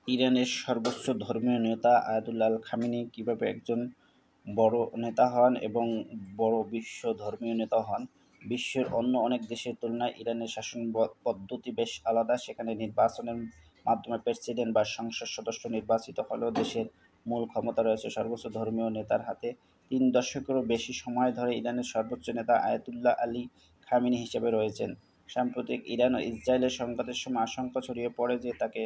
ইরানের সর্বোচ্চ ধর্মীয় নেতা আয়াতুল্লাহ আল খামেনি কীভাবে একজন বড় নেতা হন এবং বড় বিশ্ব ধর্মীয় নেতা হন। বিশ্বের অন্য অনেক দেশের তুলনায় ইরানের শাসন পদ্ধতি বেশ আলাদা। সেখানে নির্বাচনের মাধ্যমে প্রেসিডেন্ট বা সংসদ সদস্য নির্বাচিত হলেও দেশের মূল ক্ষমতা রয়েছে সর্বোচ্চ ধর্মীয় নেতার হাতে। 3 দশকেরও বেশি সময় ধরে ইরানের সর্বোচ্চ নেতা আয়াতুল্লাহ আলী খামেনি হিসেবে রয়েছেন। সাম্প্রতিক ইরান ও ইসরায়েলের সংঘাতের সময় আশঙ্কা ছড়িয়ে পড়ে যে তাকে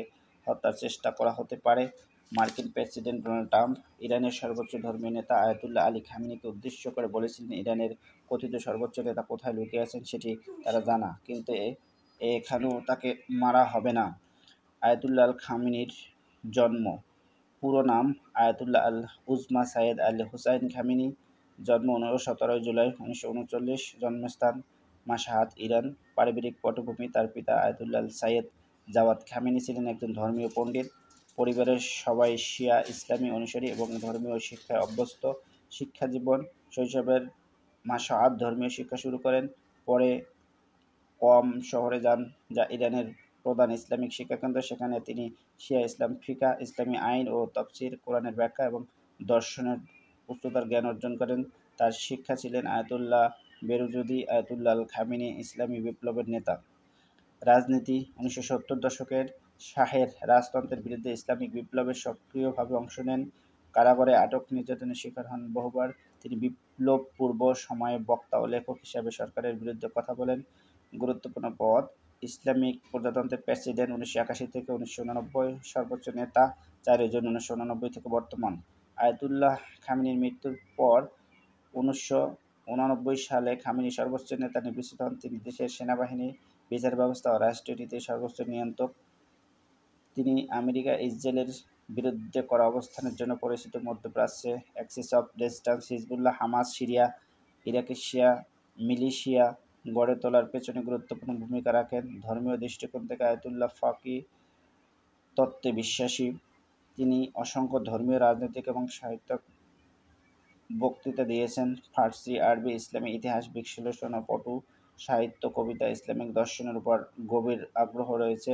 হত্যার চেষ্টা করা হতে পারে। মার্কিন প্রেসিডেন্ট ডোনাল্ড ট্রাম্প ইরানের সর্বোচ্চ ধর্মীয় নেতা আয়াতুল্লাহ আলী খামেনিকে উদ্দেশ্য করে বলেছিলেন, ইরানের কথিত সর্বোচ্চ নেতা কোথায় লুকিয়ে আছেন সেটি তারা জানা, কিন্তু এখানেও তাকে মারা হবে না। আয়াতুল্লাহ আল খামেনির জন্ম। পুরো নাম আয়াতুল্লাহ আল উজমা সাইয়েদ আল হুসাইন খামেনি। জন্ম 17 জুলাই 1939। জন্মস্থান মাশহাদ, ইরান। পারিবারিক পটভূমি: তার পিতা আয়াতুল্লাহ আল সাইয়েদ জাওয়াদ খামেনি ছিলেন একজন ধর্মীয় পণ্ডিত। পরিবারের সবাই শিয়া ইসলামী অনুসারী এবং ধর্মীয় শিক্ষায় অভ্যস্ত। শিক্ষাজীবন: শৈশবের মাশহাদ ধর্মীয় শিক্ষা শুরু করেন, পরে কম শহরে যান, যা ইরানের প্রধান ইসলামিক শিক্ষাকেন্দ্র। সেখানে তিনি শিয়া ইসলাম, ফিকা, ইসলামী আইন ও তাফসীর, কোরআনের ব্যাখ্যা এবং দর্শনের উচ্চতর জ্ঞান অর্জন করেন। তার শিক্ষা ছিলেন আয়াতুল্লাহ বেরুজুদি। আয়াতুল্লাহ আল খামেনি ইসলামী বিপ্লবের নেতা। রাজনীতি: 1970 দশকের শাহের রাজতন্ত্রের বিরুদ্ধে ইসলামিক বিপ্লবে সক্রিয়ভাবে অংশ নেন। কারাগারে আটক, নির্যাতনের শিকার হন বহুবার। তিনি বিপ্লব পূর্ব সময়ে বক্তা ও লেখক হিসাবে সরকারের বিরুদ্ধে কথা বলেন। গুরুত্বপূর্ণ পদ: ইসলামিক প্রজাতন্ত্রের প্রেসিডেন্ট 1981 থেকে 1989, সর্বোচ্চ নেতা 4 জুন 1989 থেকে বর্তমান। আয়াতুল্লাহ খামেনির মৃত্যুর পর 1989 সালে খামেনি সর্বোচ্চ নেতা নির্বাচিত হন। তিনি দেশের সেনাবাহিনী, বিচার ব্যবস্থা ও রাষ্ট্রীয় নীতির সর্বোচ্চ নিয়ন্ত্রক। তিনি আমেরিকা ইসরায়েলের বিরুদ্ধে করা অবস্থানের জন্য পরিচিত। মধ্যপ্রাচ্যে Axis of resistance, Hezbollah, Hamas, Syria, ইরাকের শিয়া মিলিশিয়া গড়ে তোলার পেছনে গুরুত্বপূর্ণ ভূমিকা রাখেন। ধর্মীয় দৃষ্টিকোণ থেকে আয়াতুল্লাহ ফাকি তত্ত্বে বিশ্বাসী। তিনি অসংখ্য ধর্মীয়, রাজনৈতিক এবং সাহিত্যিক বক্তৃতা দিয়েছেন। ফার্সি, আরবি, ইসলামী ইতিহাস বিশ্লেষণ ও পটু সাহিত্য, কবিতা, ইসলামিক দর্শনের উপর গভীর আগ্রহ রয়েছে।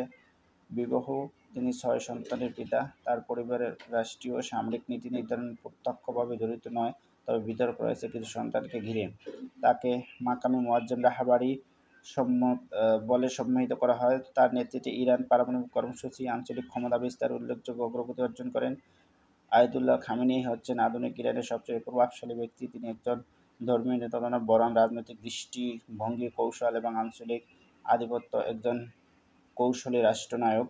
বিবাহ: তিনি 6 সন্তানের পিতা। তার পরিবারের রাষ্ট্রীয় ও সামরিক নীতি নির্ধারণে প্রত্যক্ষভাবে জড়িত নয়, তবে বিতর্ক রয়েছে কিছু সন্তানকে ঘিরে। তাকে মাকামি মুয়াজ্জম রাহবারি বলে সম্মানিত করা হয়। তার নেতৃত্বে ইরান পারমাণবিক কর্মসূচি, আঞ্চলিক ক্ষমতা বিস্তার উল্লেখযোগ্য অগ্রগতি অর্জন করেন। আয়াতুল্লাহ খামেনি হচ্ছেন আধুনিক ইরানের সবচেয়ে প্রভাবশালী ব্যক্তি। তিনি একজন ধর্মীয় নেতা নন, বরং রাজনৈতিক দৃষ্টিভঙ্গি, কৌশল এবং আঞ্চলিক আধিপত্য একজন কৌশলী রাষ্ট্রনায়ক।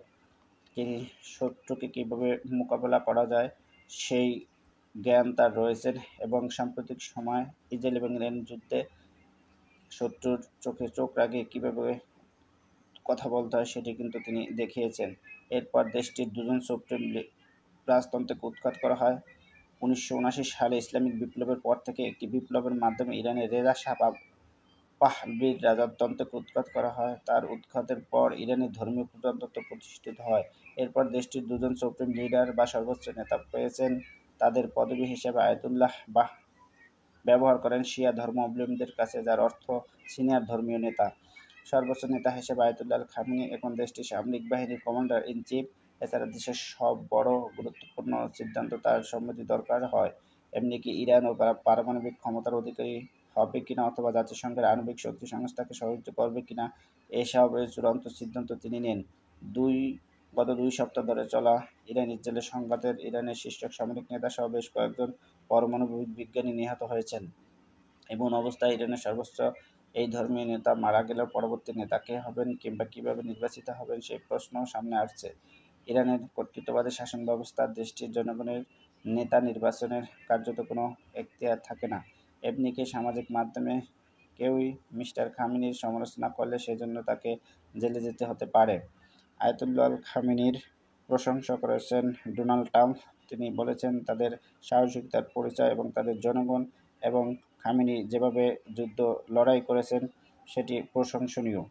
তিনি শত্রুকে কীভাবে মোকাবেলা করা যায় সেই জ্ঞান তার রয়েছে এবং সাম্প্রতিক সময়ে ইসরায়েল এবং ইরান যুদ্ধে শত্রুর চোখে চোখ রাখিয়ে কীভাবে কথা বলতে হয় সেটি কিন্তু তিনি দেখিয়েছেন। এরপর দেশটির 2 সুপ্রিম রাজতন্ত্রকে উৎখাত করা হয়। 1979 সালে ইসলামিক বিপ্লবের পর থেকে একটি বিপ্লবের মাধ্যমে ইরানের রেজা শাহ পাহলভির রাজতন্ত্রকে উৎখাত করা হয়। তার উৎখাতের পর ইরানের ধর্মীয় প্রজাতন্ত্র প্রতিষ্ঠিত হয়। এরপর দেশটির 2 সুপ্রিম লিডার বা সর্বোচ্চ নেতা পেয়েছেন। তাদের পদবি হিসেবে আয়াতুল্লাহ ব্যবহার করেন শিয়া ধর্মাবলম্বীদের কাছে, যার অর্থ সিনিয়র ধর্মীয় নেতা। সর্বোচ্চ নেতা হিসেবে আয়াতুল্লাহ আল খামেনি এখন দেশটির সামরিক বাহিনীর কমান্ডার ইন চিফ। এছাড়া দেশের সব বড় গুরুত্বপূর্ণ সিদ্ধান্ত তার সম্মতি দরকার হয়। এমনকি ইরান ও পারমাণবিক ক্ষমতার অধিকারী হবে কিনা অথবা জাতিসংঘের আণবিক শক্তি সংস্থাকে সাহায্য করবে কিনা এসবের চূড়ান্ত সিদ্ধান্ত তিনি নেন। গত 2 সপ্তাহ ধরে চলা ইরান-ইসরায়েলের সংঘাতে ইরানের শীর্ষ সামরিক নেতাসহ বেশ কয়েকজন পরমাণু বিজ্ঞানী নিহত হয়েছেন। এমন অবস্থায় ইরানের সর্বোচ্চ এই ধর্মীয় নেতা মারা গেলে পরবর্তী নেতা কে হবেন কিংবা কীভাবে নির্বাচিত হবেন সেই প্রশ্নও সামনে আসছে। ইরানের কর্তৃত্ববাদী শাসন ব্যবস্থায় দেশটির জনগণের নেতা নির্বাচনের কার্যত কোনো এখতিয়ার থাকে না। এমনকি সামাজিক মাধ্যমে কেউই মিস্টার খামেনির সমালোচনা করলে সেজন্য তাকে জেলে যেতে হতে পারে। আয়াতুল্লাহ আল খামেনির প্রশংসা করেছেন ডোনাল্ড ট্রাম্প। তিনি বলেছেন, তাদের সাহসিকতার পরিচয় এবং তাদের জনগণ এবং খামেনি যেভাবে লড়াই করেছেন সেটি প্রশংসনীয়।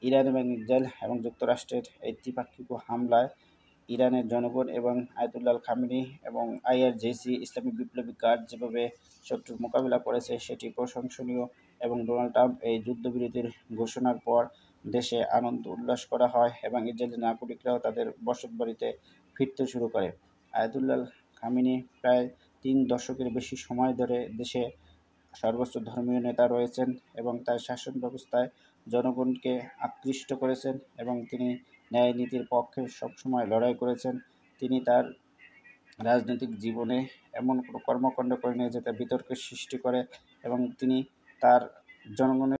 ইরান এবং ইসরায়েল এবং যুক্তরাষ্ট্রের এই ত্রিপাক্ষিক হামলায় ইরানের জনগণ এবং আয়াতুল্লাহ আল খামেনি এবং আইআরজিসি ইসলামিক বিপ্লবী গার্ড যেভাবে শত্রুর মোকাবিলা করেছে সেটি প্রশংসনীয় এবং ডোনাল্ড ট্রাম্প এই যুদ্ধবিরতির ঘোষণার পর দেশে আনন্দ উল্লাস করা হয় এবং ইসরায়েলি নাগরিকরাও তাদের বসতবাড়িতে ফিরতে শুরু করে। আয়াতুল্লাহ খামেনি প্রায় ৩ দশকের বেশি সময় ধরে দেশে সর্বোচ্চ ধর্মীয় নেতা রয়েছেন এবং তার শাসন ব্যবস্থায় জনগণকে আকৃষ্ট করেছেন এবং তিনি ন্যায় নীতির পক্ষে সবসময় লড়াই করেছেন। তিনি তার রাজনৈতিক জীবনে এমন কোনো কর্মকাণ্ড করেনি যেটা বিতর্কের সৃষ্টি করে এবং তিনি তার জনগণের